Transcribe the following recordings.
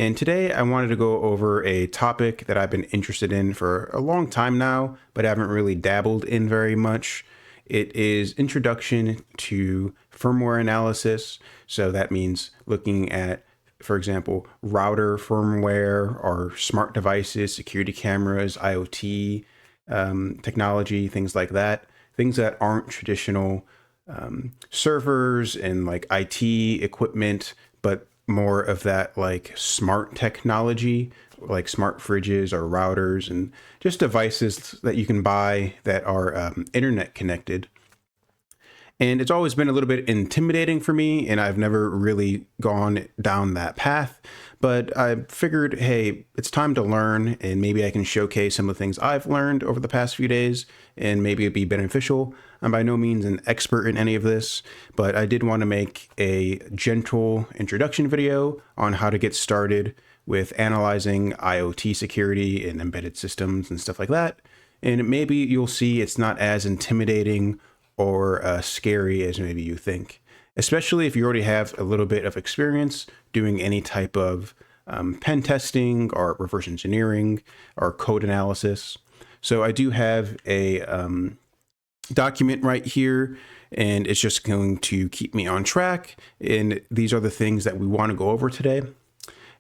And today I wanted to go over a topic that I've been interested in for a long time now, but haven't really dabbled in very much. It is introduction to firmware analysis. So that means looking at, for example, router firmware or smart devices, security cameras, IoT technology, things like that. Things that aren't traditional servers and like IT equipment, but more of that like smart technology, like smart fridges or routers and just devices that you can buy that are internet connected. And it's always been a little bit intimidating for me, and I've never really gone down that path. But I figured, hey, it's time to learn, and maybe I can showcase some of the things I've learned over the past few days, and maybe it'd be beneficial. I'm by no means an expert in any of this, but I did want to make a gentle introduction video on how to get started with analyzing IoT security and embedded systems and stuff like that. And maybe you'll see it's not as intimidating or scary as maybe you think, especially if you already have a little bit of experience doing any type of pen testing or reverse engineering or code analysis. So I do have a document right here, and it's just going to keep me on track. And these are the things that we want to go over today.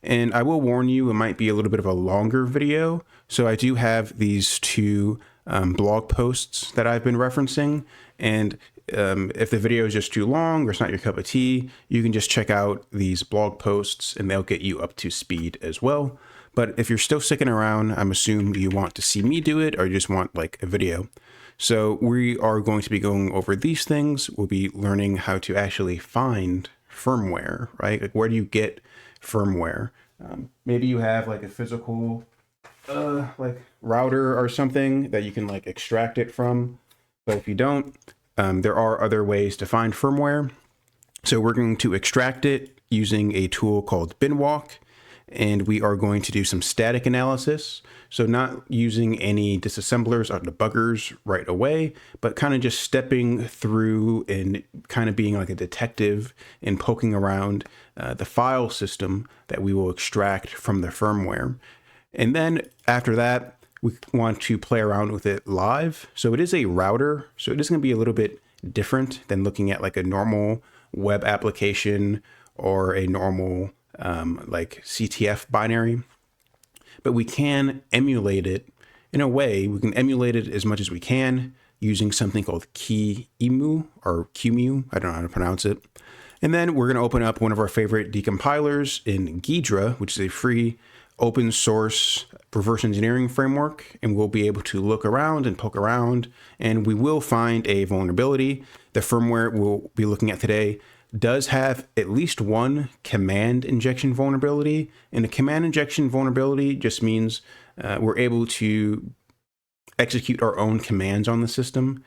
And I will warn you, it might be a little bit of a longer video. So I do have these two blog posts that I've been referencing. And if the video is just too long or it's not your cup of tea, you can just check out these blog posts and they'll get you up to speed as well. But if you're still sticking around, I'm assuming you want to see me do it or you just want like a video. So we are going to be going over these things. We'll be learning how to actually find firmware, right? Like where do you get firmware? Maybe you have like a physical like router or something that you can like extract it from. But if you don't, there are other ways to find firmware. So we're going to extract it using a tool called binwalk, and we are going to do some static analysis. So not using any disassemblers or debuggers right away, but kind of just stepping through and kind of being like a detective and poking around the file system that we will extract from the firmware. And then after that, we want to play around with it live. So it is a router. So it is going to be a little bit different than looking at like a normal web application or a normal like CTF binary. But we can emulate it in a way. We can emulate it as much as we can using something called QEMU or QEMU. I don't know how to pronounce it. And then we're going to open up one of our favorite decompilers in Ghidra, which is a free open source reverse engineering framework, and we'll be able to look around and poke around, and we will find a vulnerability. The firmware we'll be looking at today does have at least one command injection vulnerability, and a command injection vulnerability just means we're able to execute our own commands on the system.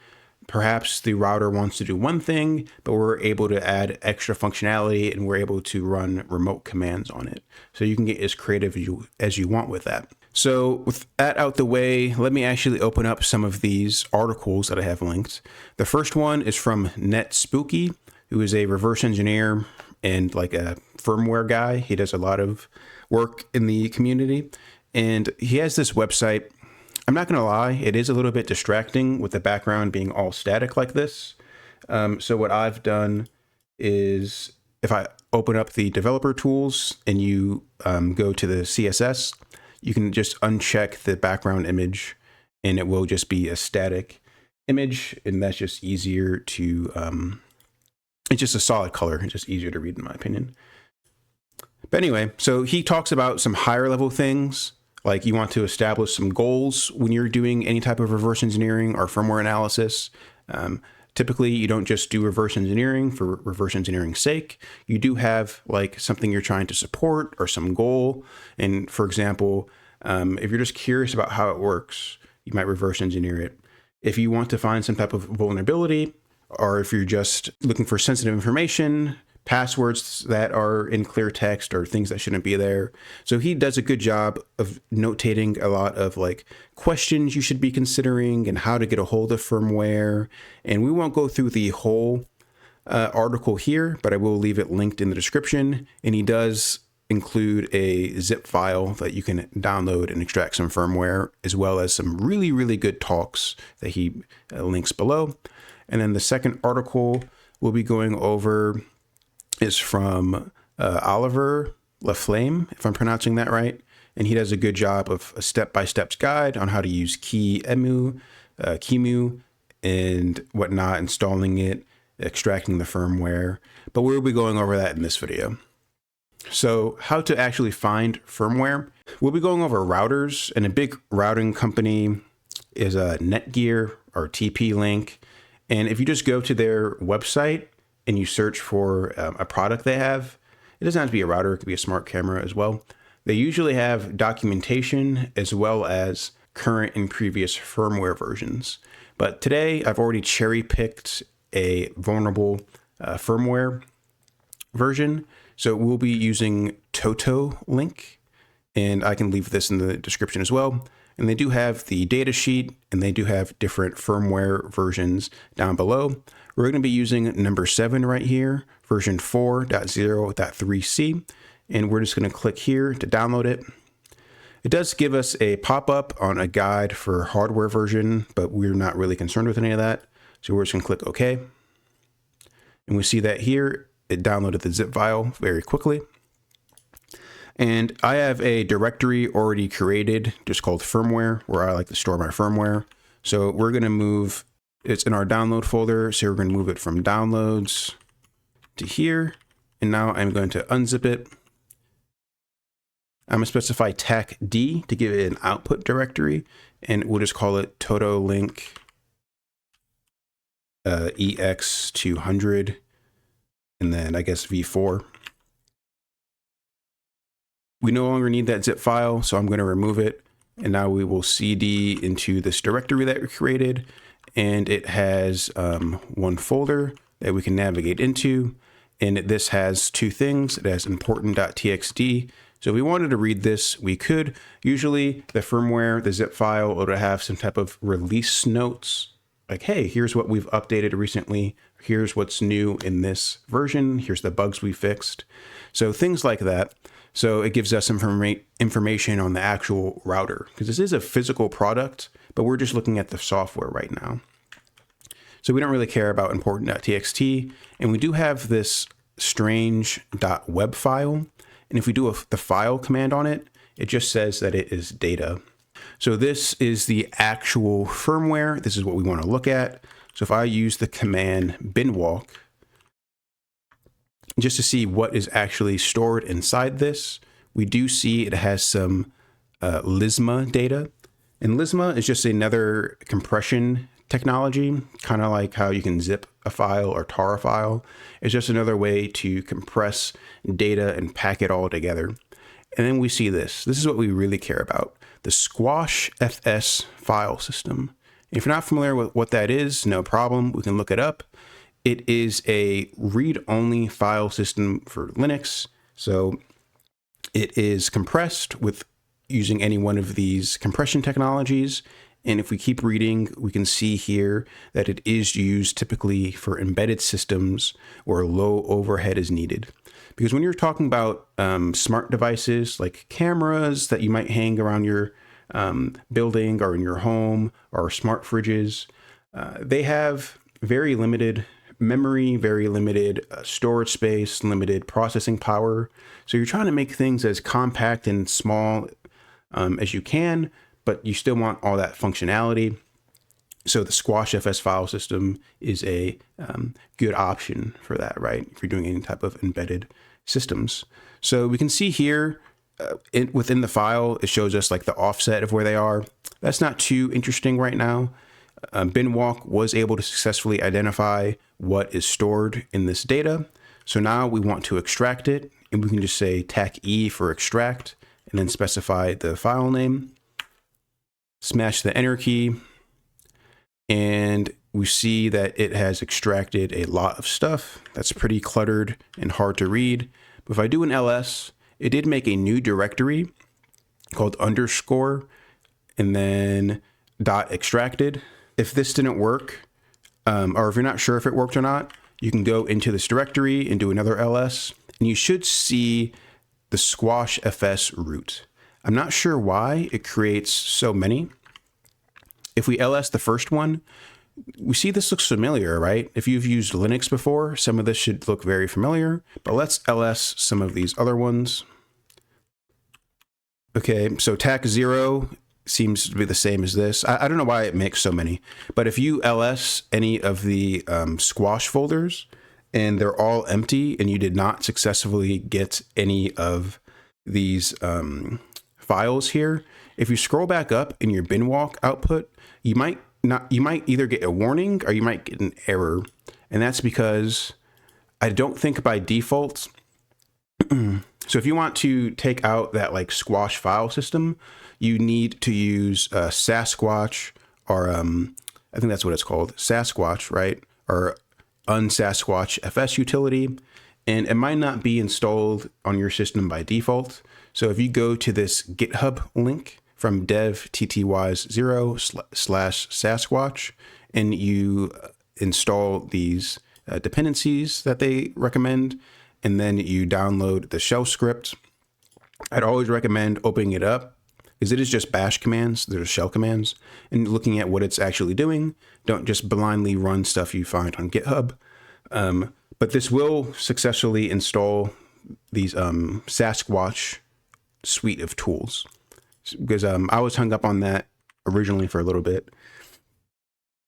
Perhaps the router wants to do one thing, but we're able to add extra functionality and we're able to run remote commands on it. So you can get as creative as you want with that. So with that out the way, let me actually open up some of these articles that I have linked. The first one is from NetSpooky, who is a reverse engineer and like a firmware guy. He does a lot of work in the community, and he has this website. I'm not going to lie, it is a little bit distracting with the background being all static like this. So what I've done is if I open up the developer tools and you go to the CSS, you can just uncheck the background image and it will just be a static image. And that's just easier to, it's just a solid color. It's just easier to read in my opinion. But anyway, so he talks about some higher level things. Like you want to establish some goals when you're doing any type of reverse engineering or firmware analysis. Typically, you don't just do reverse engineering for reverse engineering's sake. You do have like something you're trying to support or some goal. And for example, if you're just curious about how it works, you might reverse engineer it. If you want to find some type of vulnerability, or if you're just looking for sensitive information, passwords that are in clear text or things that shouldn't be there. So he does a good job of notating a lot of like questions you should be considering and how to get a hold of firmware. And we won't go through the whole article here, but I will leave it linked in the description. And he does include a zip file that you can download and extract some firmware, as well as some really, really good talks that he links below. And then the second article we'll be going over is from Oliver Laflamme, if I'm pronouncing that right. And he does a good job of a step-by-step guide on how to use QEMU, and whatnot, installing it, extracting the firmware. But we'll be going over that in this video. So how to actually find firmware. We'll be going over routers, and a big routing company is Netgear or TP-Link. And if you just go to their website and you search for a product they have, it doesn't have to be a router, it could be a smart camera as well. They usually have documentation as well as current and previous firmware versions. But today I've already cherry-picked a vulnerable firmware version. So we'll be using TotoLink, and I can leave this in the description as well. And they do have the data sheet, and they do have different firmware versions down below. We're going to be using number 7 right here, version 4.0.3c, and we're just going to click here to download it. It does give us a pop-up on a guide for hardware version, but we're not really concerned with any of that. So we're just going to click OK. And we see that here, it downloaded the zip file very quickly. And I have a directory already created just called firmware, where I like to store my firmware. So we're going to move, it's in our download folder. So we're going to move it from downloads to here. And now I'm going to unzip it. I'm going to specify tac D to give it an output directory, and we'll just call it TotoLink EX200, and then I guess V4. We no longer need that zip file, so I'm going to remove it. And now we will CD into this directory that we created, and it has one folder that we can navigate into. And this has two things. It has important.txt. So if we wanted to read this, we could. Usually the firmware, the zip file, would have some type of release notes. Like, hey, here's what we've updated recently. Here's what's new in this version. Here's the bugs we fixed. So things like that. So it gives us information on the actual router, because this is a physical product, but we're just looking at the software right now. So we don't really care about important.txt. And we do have this strange.web file. And if we do the file command on it, it just says that it is data. So this is the actual firmware. This is what we want to look at. So if I use the command binwalk, just to see what is actually stored inside this, we do see it has some LISMA data. And LISMA is just another compression technology, kind of like how you can zip a file or tar a file. It's just another way to compress data and pack it all together. And then we see this. This is what we really care about, the squashfs file system. If you're not familiar with what that is, no problem. We can look it up. It is a read-only file system for Linux. So it is compressed with using any one of these compression technologies. And if we keep reading, we can see here that it is used typically for embedded systems where low overhead is needed. Because when you're talking about smart devices like cameras that you might hang around your building or in your home, or smart fridges, they have very limited memory, very limited storage space, limited processing power. So you're trying to make things as compact and small as you can, but you still want all that functionality. So the squashfs file system is a good option for that, right? If you're doing any type of embedded systems. So we can see here within the file, it shows us like the offset of where they are. That's not too interesting right now. binwalk was able to successfully identify what is stored in this data. So now we want to extract it, and we can just say tac E for extract, and then specify the file name. Smash the enter key, and we see that it has extracted a lot of stuff. That's pretty cluttered and hard to read. But if I do an ls, it did make a new directory called underscore and then .extracted. If this didn't work, or if you're not sure if it worked or not, you can go into this directory and do another ls, and you should see the squashfs root. I'm not sure why it creates so many. If we ls the first one, we see this looks familiar, right? If you've used Linux before, some of this should look very familiar, but let's ls some of these other ones. Okay, so tac 0 seems to be the same as this. I don't know why it makes so many, but if you ls any of the squash folders and they're all empty and you did not successfully get any of these files here, if you scroll back up in your binwalk output, you might either get a warning or you might get an error. And that's because I don't think by default. So if you want to take out that like squash file system, you need to use Sasquatch, or I think that's what it's called, Sasquatch, right? Or unsasquatch utility. And it might not be installed on your system by default. So if you go to this GitHub link from dev/tty0/Sasquatch and you install these dependencies that they recommend, and then you download the shell script, I'd always recommend opening it up because it is just bash commands. They're shell commands, and looking at what it's actually doing. Don't just blindly run stuff you find on GitHub. But this will successfully install these Sasquatch suite of tools, because I was hung up on that originally for a little bit.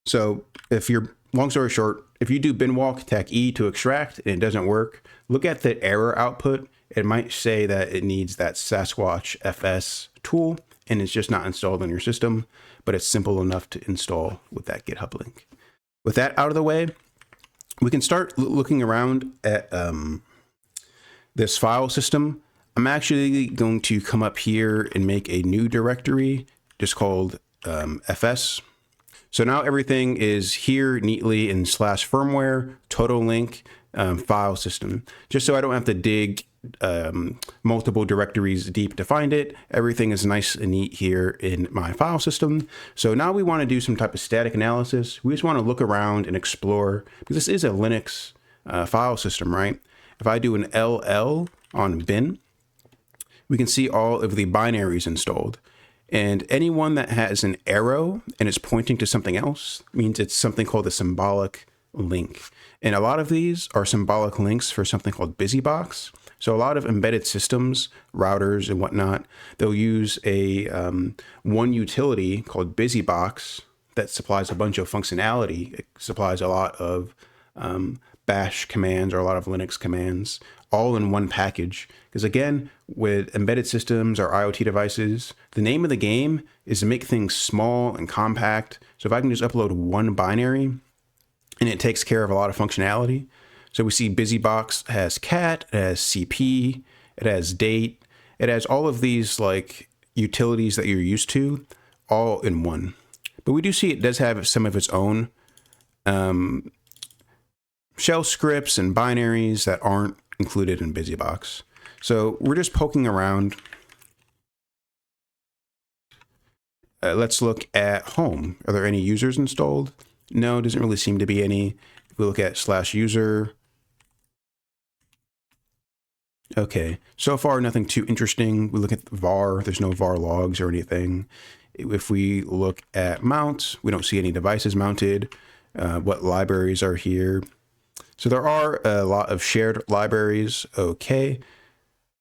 So if you're, long story short, if you do binwalk tac E to extract and it doesn't work, look at the error output. It might say that it needs that Sasquatch FS tool and it's just not installed on your system, but it's simple enough to install with that GitHub link. With that out of the way, we can start looking around at this file system. I'm actually going to come up here and make a new directory just called FS. So now everything is here neatly in /firmware total link file system. Just so I don't have to dig multiple directories deep to find it. Everything is nice and neat here in my file system. So now we want to do some type of static analysis. We just want to look around and explore, because this is a Linux file system, right? If I do an LL on bin, we can see all of the binaries installed. And anyone that has an arrow and is pointing to something else means it's something called a symbolic link. And a lot of these are symbolic links for something called BusyBox. So a lot of embedded systems, routers and whatnot, they'll use a one utility called BusyBox that supplies a bunch of functionality. It supplies a lot of bash commands or a lot of Linux commands all in one package. Because again, with embedded systems or IoT devices, the name of the game is to make things small and compact. So if I can just upload one binary and it takes care of a lot of functionality. So we see BusyBox has cat, it has CP, it has date, it has all of these like utilities that you're used to all in one. But we do see it does have some of its own shell scripts and binaries that aren't included in BusyBox. So we're just poking around. Let's look at home. Are there any users installed? No, doesn't really seem to be any. If we look at /user. Okay, so far nothing too interesting. We look at var, there's no var logs or anything. If we look at mounts, we don't see any devices mounted. What libraries are here? So there are a lot of shared libraries. Okay.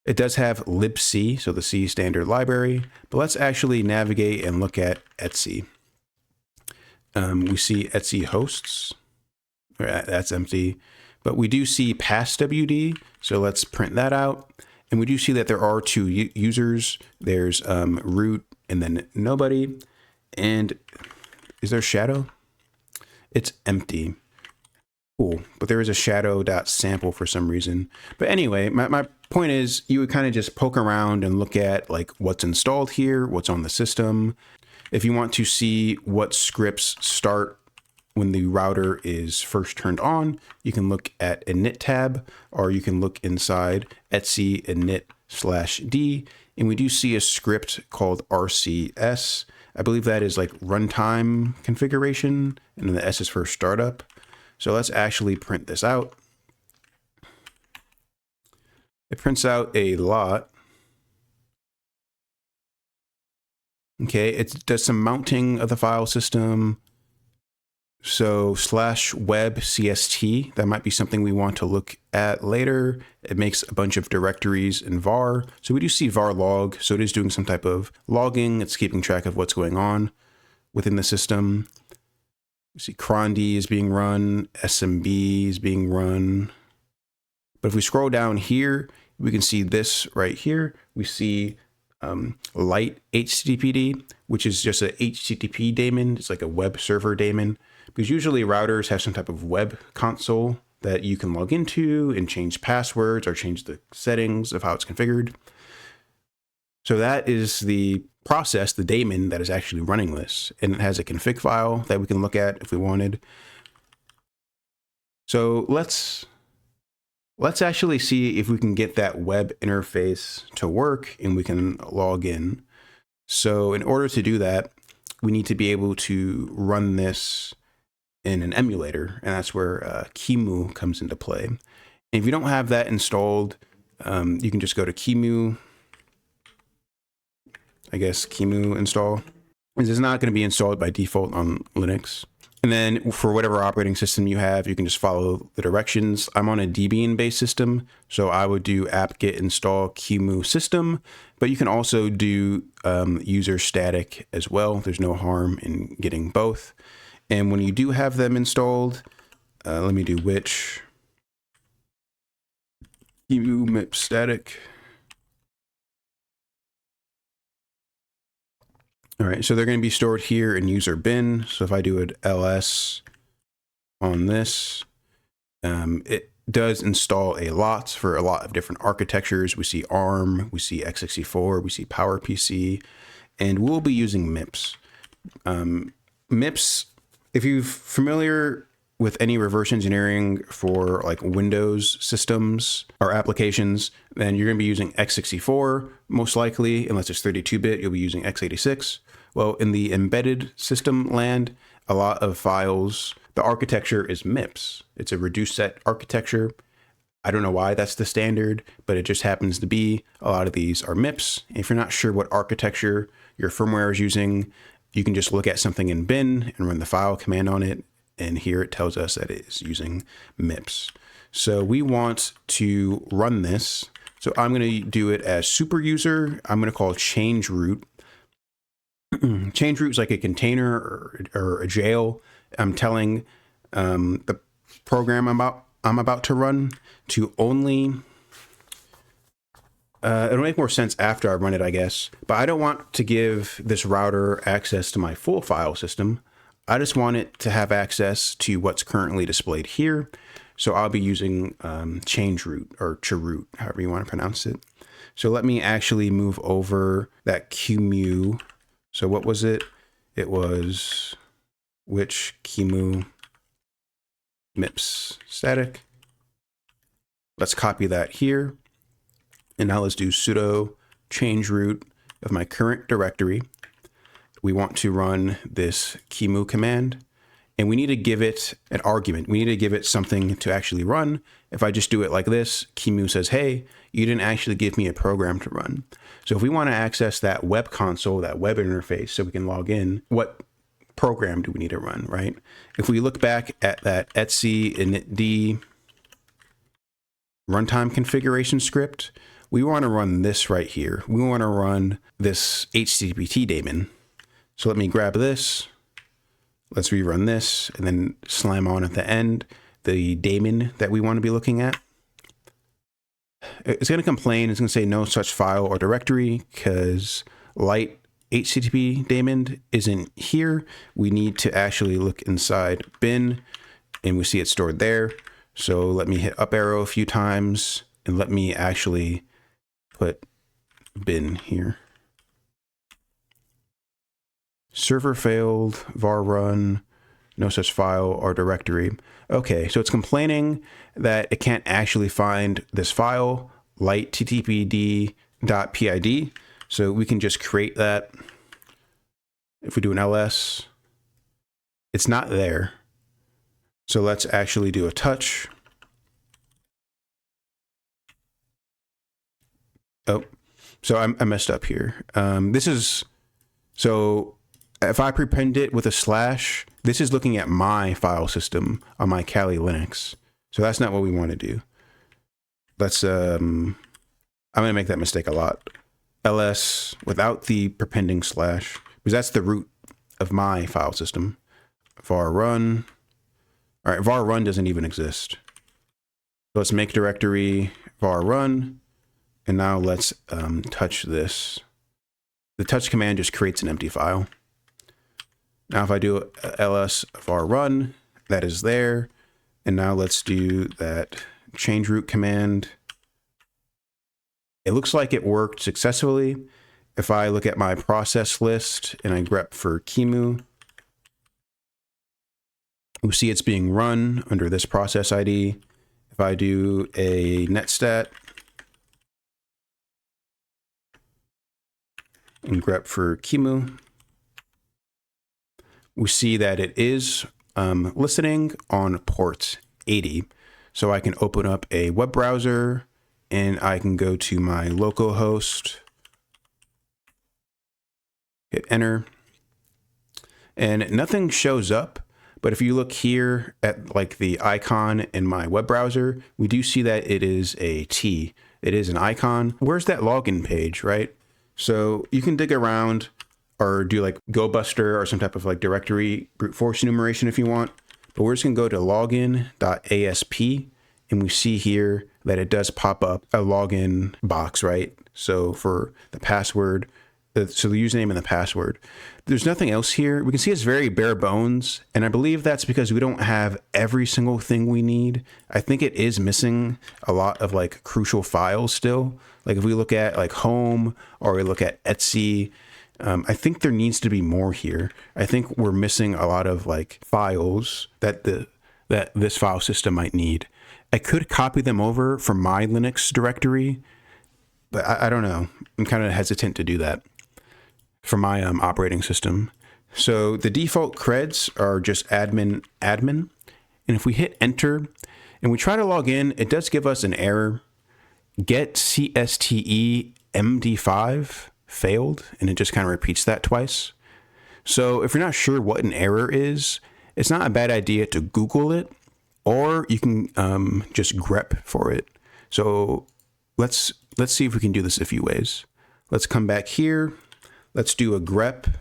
It does have libc, so the C standard library, but let's actually navigate and look at etc. We see etc hosts. That's empty, but we do see passwd. So let's print that out. And we do see that there are two users. There's root and then nobody. And is there shadow? It's empty. Cool, but there is a shadow.sample for some reason. But anyway, my point is you would kind of just poke around and look at like what's installed here, what's on the system. If you want to see what scripts start when the router is first turned on, you can look at init tab, or you can look inside etc init/d. And we do see a script called RCS. I believe that is like runtime configuration, and then the S is for startup. So let's actually print this out. It prints out a lot. Okay, it does some mounting of the file system. So /web_cst, that might be something we want to look at later. It makes a bunch of directories in var. So we do see var log. So it is doing some type of logging. It's keeping track of what's going on within the system. We see crond is being run, smb is being run. But if we scroll down here, we can see this right here. We see light HTTPD, which is just a HTTP daemon. It's like a web server daemon, because usually routers have some type of web console that you can log into and change passwords or change the settings of how it's configured. So that is the process, the daemon that is actually running this. And it has a config file that we can look at if we wanted. So let's actually see if we can get that web interface to work and we can log in. So in order to do that, we need to be able to run this in an emulator, and that's where QEMU comes into play. And if you don't have that installed, you can just go to QEMU, QEMU install. This is not going to be installed by default on Linux. And then for whatever operating system you have, you can just follow the directions. I'm on a Debian-based system, so I would do apt-get install QEMU system, but you can also do user static as well. There's no harm in getting both. And when you do have them installed, let me do which QEMU mip static. All right, so they're going to be stored here in user bin. So if I do an ls on this, it does install a lot for a lot of different architectures. We see ARM, we see x64, we see PowerPC, and we'll be using MIPS. MIPS, if you're familiar with any reverse engineering for like Windows systems or applications, then you're going to be using x64 most likely, unless it's 32-bit, you'll be using x86. Well, in the embedded system land, a lot of files, the architecture is MIPS. It's a reduced set architecture. I don't know why that's the standard, but it just happens to be. A lot of these are MIPS. If you're not sure what architecture your firmware is using, you can just look at something in bin and run the file command on it. And here it tells us that it is using MIPS. So we want to run this. So I'm going to do it as super user. I'm going to call change root. Change root is like a container or a jail. I'm telling the program I'm about to run to only. It'll make more sense after I run it, I guess. But I don't want to give this router access to my full file system. I just want it to have access to what's currently displayed here. So I'll be using change root or chroot, however you want to pronounce it. So let me actually move over that QEMU. So what was it? It was which QEMU MIPS static. Let's copy that here. And now let's do sudo change root of my current directory. We want to run this QEMU command, and we need to give it an argument. We need to give it something to actually run. If I just do it like this, QEMU says, hey, you didn't actually give me a program to run. So if we want to access that web console, that web interface, so we can log in, what program do we need to run, right? If we look back at that etc initd runtime configuration script, we want to run this right here. We want to run this HTTP daemon. So let me grab this. Let's rerun this and then slam on at the end the daemon that we want to be looking at. It's going to complain. It's going to say no such file or directory because light HTTP daemon isn't here. We need to actually look inside bin and we see it stored there. So let me hit up arrow a few times and let me actually put bin here. Server failed, var run, no such file or directory. Okay, so it's complaining that it can't actually find this file, light ttpd.pid. So we can just create that. If we do an ls, it's not there. So let's actually do a touch. Oh, so I messed up here. This is So if I prepend it with a slash, this is looking at my file system on my Kali Linux. So that's not what we want to do. Let's, I'm going to make that mistake a lot. ls without the prepending slash, because that's the root of my file system. Var run. All right, var run doesn't even exist. So let's make directory var run. And now let's touch this. The touch command just creates an empty file. Now if I do ls var run, that is there. And now let's do that change root command. It looks like it worked successfully. If I look at my process list and I grep for QEMU, we see it's being run under this process ID. If I do a netstat and grep for QEMU, we see that it is listening on port 80. So I can open up a web browser and I can go to my localhost, hit enter, and nothing shows up. But if you look here at like the icon in my web browser, we do see that it is a T. It is an icon. Where's that login page, right? So you can dig around or do like GoBuster or some type of like directory brute force enumeration if you want. But we're just gonna go to login.asp and we see here that it does pop up a login box, right? So for the password, so the username and the password. There's nothing else here. We can see it's very bare bones, and I believe that's because we don't have every single thing we need. I think it is missing a lot of like crucial files still. Like if we look at like home or we look at Etsy, I think there needs to be more here. I think we're missing a lot of like files that this file system might need. I could copy them over from my Linux directory, but I don't know. I'm kind of hesitant to do that for my operating system. So the default creds are just admin. And if we hit enter and we try to log in, it does give us an error. Get CSTE MD5 failed, and it just kind of repeats that twice. So if you're not sure what an error is, it's not a bad idea to Google it, or you can just grep for it. So let's see if we can do this a few ways. Let's come back here. Let's do a grep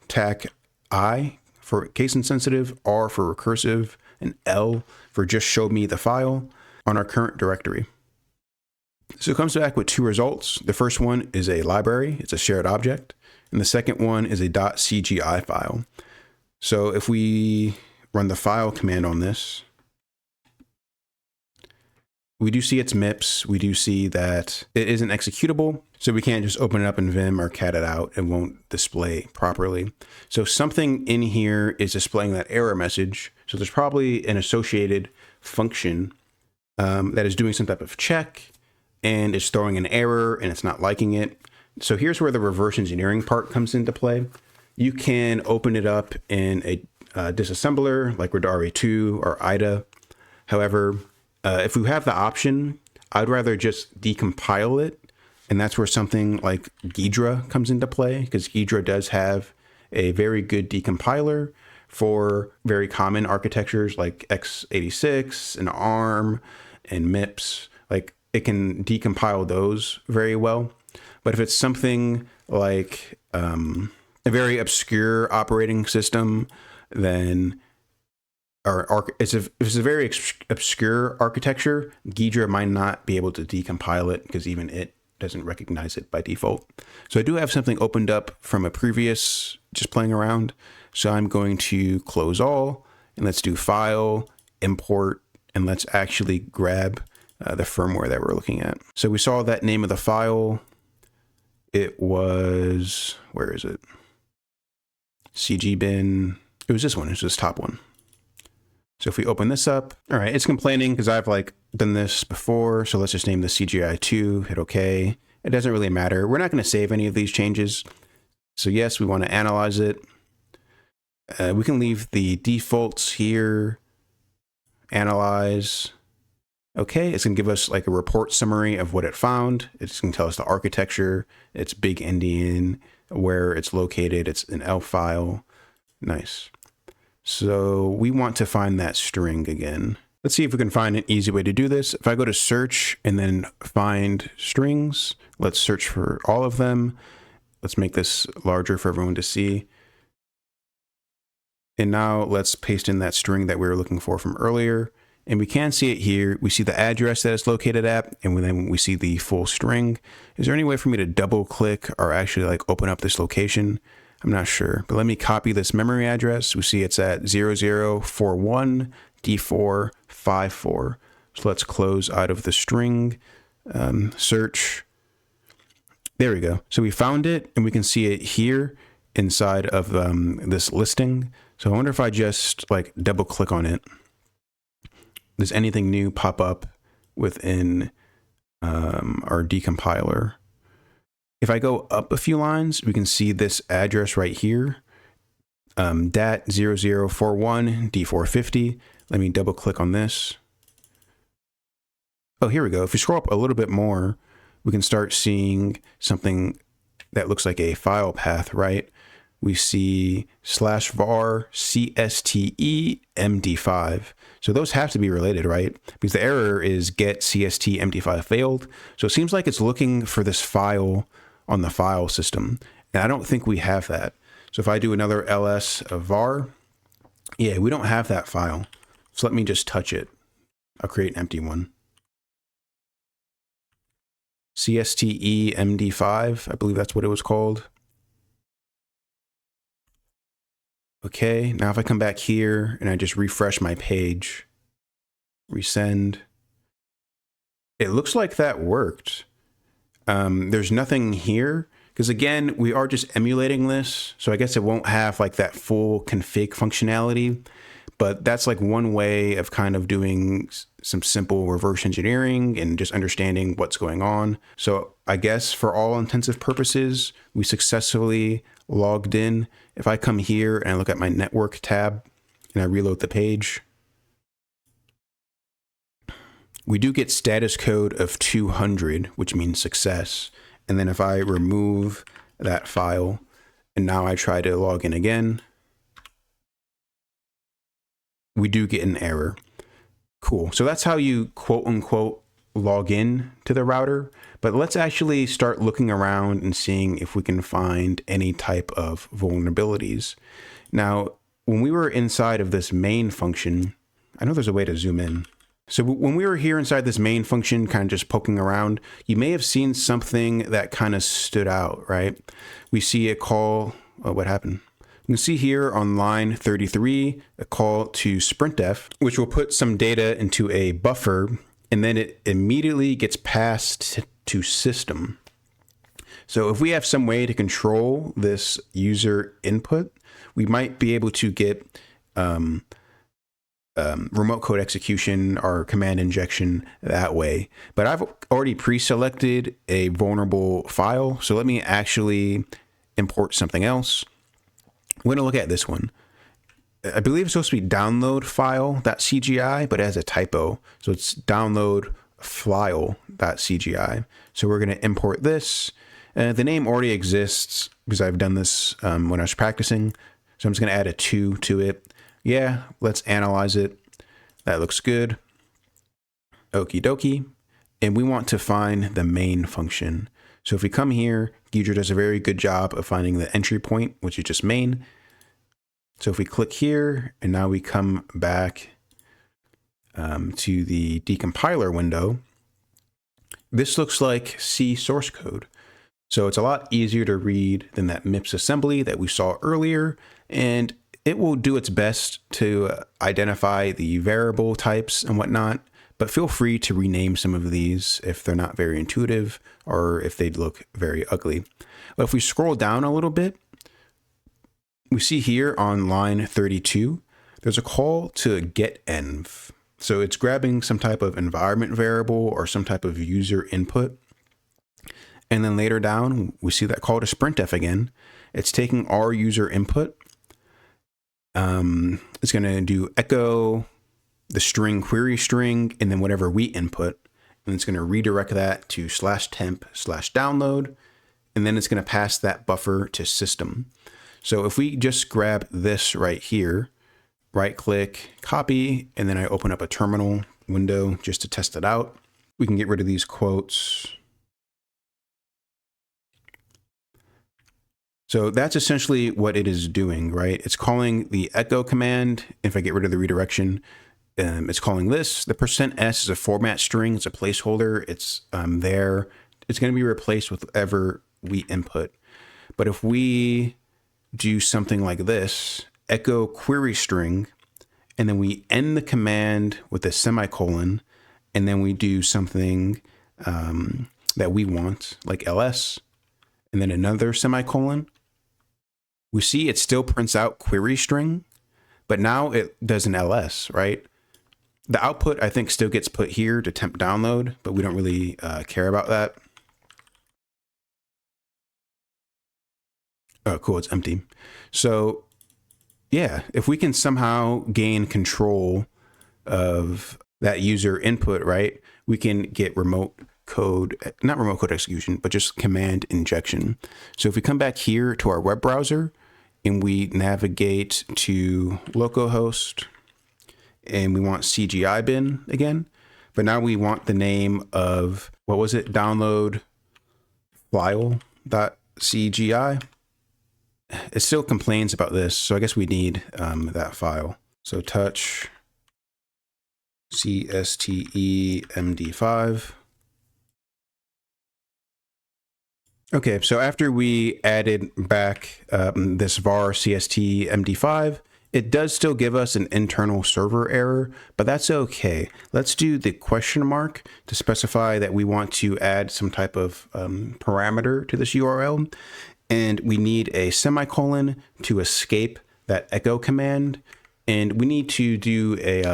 tac I for case insensitive, R for recursive, and L for just show me the file on our current directory. So it comes back with two results. The first one is a library, it's a shared object, and the second one is a .cgi file. So if we run the file command on this, we do see its MIPS. We do see that it isn't executable. So we can't just open it up in Vim or cat it out. It won't display properly. So something in here is displaying that error message. So there's probably an associated function that is doing some type of check and it's throwing an error and it's not liking it. So here's where the reverse engineering part comes into play. You can open it up in a disassembler like Ghidra or IDA. However, if we have the option, I'd rather just decompile it. And that's where something like Ghidra comes into play, because Ghidra does have a very good decompiler for very common architectures like x86 and ARM and MIPS. Like it can decompile those very well. But if it's something like a very obscure operating system, then if it's a very obscure architecture, Ghidra might not be able to decompile it because even it doesn't recognize it by default. So I do have something opened up from a previous just playing around. So I'm going to close all and let's do file, import, and let's actually grab the firmware that we're looking at. So we saw that name of the file. It was, where is it? CG bin. It was this one. It's this top one. So if we open this up, all right, it's complaining because I've like done this before. So let's just name this CGI2, hit OK. It doesn't really matter. We're not going to save any of these changes. So yes, we want to analyze it. We can leave the defaults here, analyze. Okay, it's going to give us like a report summary of what it found. It's going to tell us the architecture. It's big endian, where it's located. It's an ELF file. Nice. So we want to find that string again. Let's see if we can find an easy way to do this. If I go to search and then find strings, let's search for all of them. Let's make this larger for everyone to see. And now let's paste in that string that we were looking for from earlier. And we can see it here. We see the address that it's located at, and then we see the full string. Is there any way for me to double click or actually like open up this location? I'm not sure, but let me copy this memory address. We see it's at 0041 D454. So let's close out of the string, search. There we go. So we found it, and we can see it here inside of this listing. So I wonder if I just like double click on it, does anything new pop up within our decompiler? If I go up a few lines, we can see this address right here, DAT 0041 D450. Let me double click on this. Oh, here we go. If we scroll up a little bit more, we can start seeing something that looks like a file path, right? We see /var CSTE MD5. So those have to be related, right? Because the error is get CST MD5 failed. So it seems like it's looking for this file on the file system. And I don't think we have that. So if I do another ls of var, yeah, we don't have that file. So let me just touch it. I'll create an empty one. CSTE MD5, I believe that's what it was called. Okay, now if I come back here and I just refresh my page, resend, it looks like that worked. There's nothing here because again, we are just emulating this. So I guess it won't have like that full config functionality, but that's like one way of kind of doing some simple reverse engineering and just understanding what's going on. So I guess for all intensive purposes, we successfully logged in. If I come here and I look at my network tab and I reload the page, we do get status code of 200, which means success. And then if I remove that file and now I try to log in again, we do get an error. Cool. So that's how you quote unquote log in to the router. But let's actually start looking around and seeing if we can find any type of vulnerabilities. Now, when we were inside of this main function, I know there's a way to zoom in. So when we were here inside this main function, kind of just poking around, you may have seen something that kind of stood out, right? We see a call, oh, what happened? You can see here on line 33, a call to sprintf, which will put some data into a buffer, and then it immediately gets passed to system. So if we have some way to control this user input, we might be able to get remote code execution or command injection that way. But I've already pre-selected a vulnerable file. So let me actually import something else. We're going to look at this one. I believe it's supposed to be download file.cgi, but it has a typo. So it's download file.cgi. So we're going to import this. The name already exists because I've done this when I was practicing. So I'm just going to add a 2 to it. Yeah, let's analyze it. That looks good. Okie dokie. And we want to find the main function. So if we come here, Ghidra does a very good job of finding the entry point, which is just main. So if we click here, and now we come back to the decompiler window, this looks like C source code. So it's a lot easier to read than that MIPS assembly that we saw earlier, and it will do its best to identify the variable types and whatnot, but feel free to rename some of these if they're not very intuitive or if they look very ugly. But if we scroll down a little bit, we see here on line 32, there's a call to getEnv. So it's grabbing some type of environment variable or some type of user input. And then later down, we see that call to sprintf again. It's taking our user input. It's going to do echo the string query string and then whatever we input. And it's going to redirect that to /temp/download. and then it's going to pass that buffer to system. So if we just grab this right here, right click, copy, and then I open up a terminal window just to test it out, we can get rid of these quotes. So that's essentially what it is doing, right? It's calling the echo command. If I get rid of the redirection, it's calling this. The %s is a format string. It's a placeholder. It's there. It's going to be replaced with whatever we input. But if we do something like this, echo query string, and then we end the command with a semicolon, and then we do something that we want, like ls, and then another semicolon, we see it still prints out query string, but now it does an ls, right? The output, I think, still gets put here to temp download, but we don't really care about that. Oh, cool, it's empty. So yeah, if we can somehow gain control of that user input, right, we can get remote code, not remote code execution, but just command injection. So if we come back here to our web browser and we navigate to localhost and we want CGI bin again, but now we want the name of, what was it? Download file.cgi. It still complains about this, so I guess we need that file. So touch CSTEMD5. Okay, so after we added back this var CSTEMD5, it does still give us an internal server error, but that's okay. Let's do the question mark to specify that we want to add some type of parameter to this URL. And we need a semicolon to escape that echo command. And we need to do a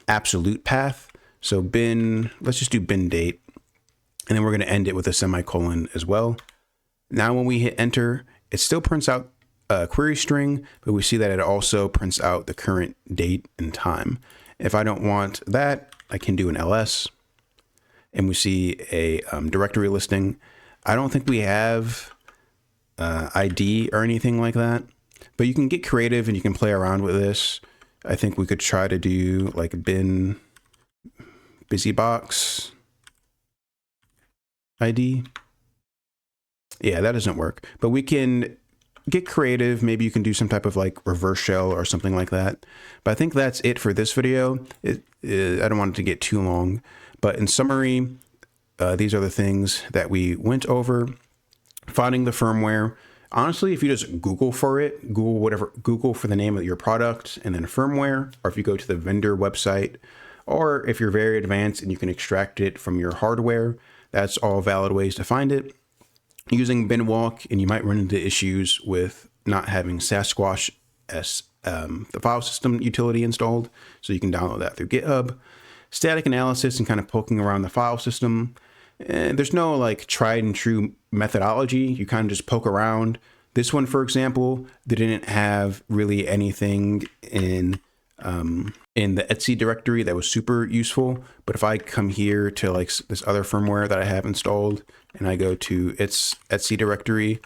absolute path. So bin, let's just do bin date. And then we're going to end it with a semicolon as well. Now when we hit enter, it still prints out a query string, but we see that it also prints out the current date and time. If I don't want that, I can do an ls. And we see a directory listing. I don't think we have ID or anything like that, but you can get creative and you can play around with this. I think we could try to do like bin busybox ID. Yeah, that doesn't work, but we can get creative. Maybe you can do some type of like reverse shell or something like that. But I think that's it for this video. I don't want it to get too long, but in summary, these are the things that we went over. Finding the firmware. Honestly, if you just Google for it, Google for the name of your product and then firmware, or if you go to the vendor website, or if you're very advanced and you can extract it from your hardware, that's all valid ways to find it. Using binwalk, and you might run into issues with not having squashfs, the file system utility installed, so you can download that through GitHub. Static analysis and kind of poking around the file system. And there's no like tried and true methodology. You kind of just poke around. This one, for example, they didn't have really anything in the Etsy directory that was super useful. But if I come here to like this other firmware that I have installed and I go to its Etsy directory,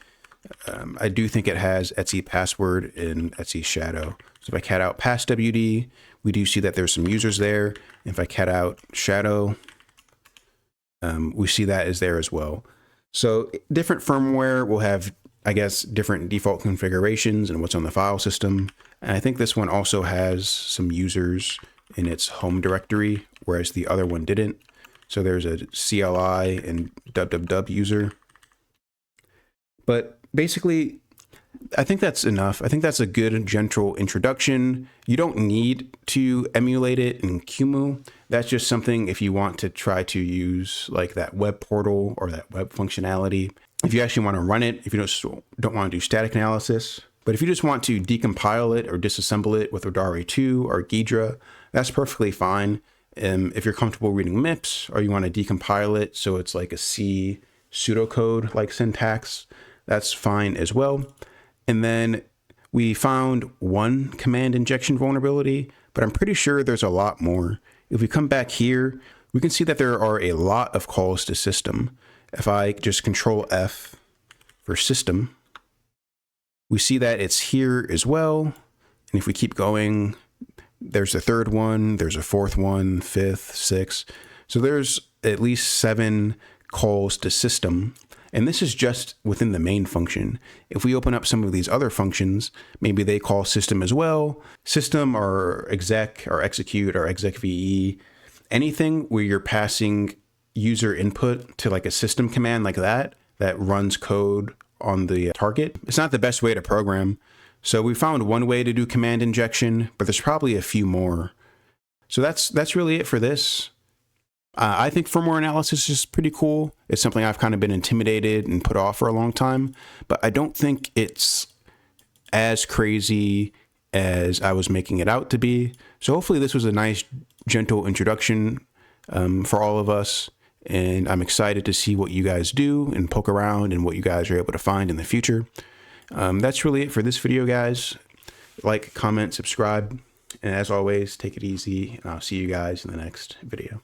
I do think it has Etsy password and Etsy shadow. So if I cat out passwd, we do see that there's some users there. And if I cat out shadow, we see that is there as well. So different firmware will have, I guess, different default configurations and what's on the file system. And I think this one also has some users in its home directory, whereas the other one didn't. So there's a CLI and www user. But basically, I think that's enough. I think that's a good gentle introduction. You don't need to emulate it in QEMU. That's just something if you want to try to use like that web portal or that web functionality. If you actually want to run it, if you don't want to do static analysis, but if you just want to decompile it or disassemble it with Odari 2 or Ghidra, that's perfectly fine. If you're comfortable reading MIPS or you want to decompile it so it's like a C pseudocode like syntax, that's fine as well. And then we found one command injection vulnerability, but I'm pretty sure there's a lot more. If we come back here, we can see that there are a lot of calls to system. If I just Control F for system, we see that it's here as well. And if we keep going, there's a third one, there's a fourth one, fifth, sixth. So there's at least 7 calls to system. And this is just within the main function. If we open up some of these other functions, maybe they call system as well. System or exec or execute or exec VE, anything where you're passing user input to like a system command like that runs code on the target. It's not the best way to program. So we found one way to do command injection, but there's probably a few more. So that's really it for this. I think firmware analysis is pretty cool. It's something I've kind of been intimidated and put off for a long time, but I don't think it's as crazy as I was making it out to be. So hopefully this was a nice, gentle introduction for all of us. And I'm excited to see what you guys do and poke around and what you guys are able to find in the future. That's really it for this video, guys. Like, comment, subscribe, and as always, take it easy, and I'll see you guys in the next video.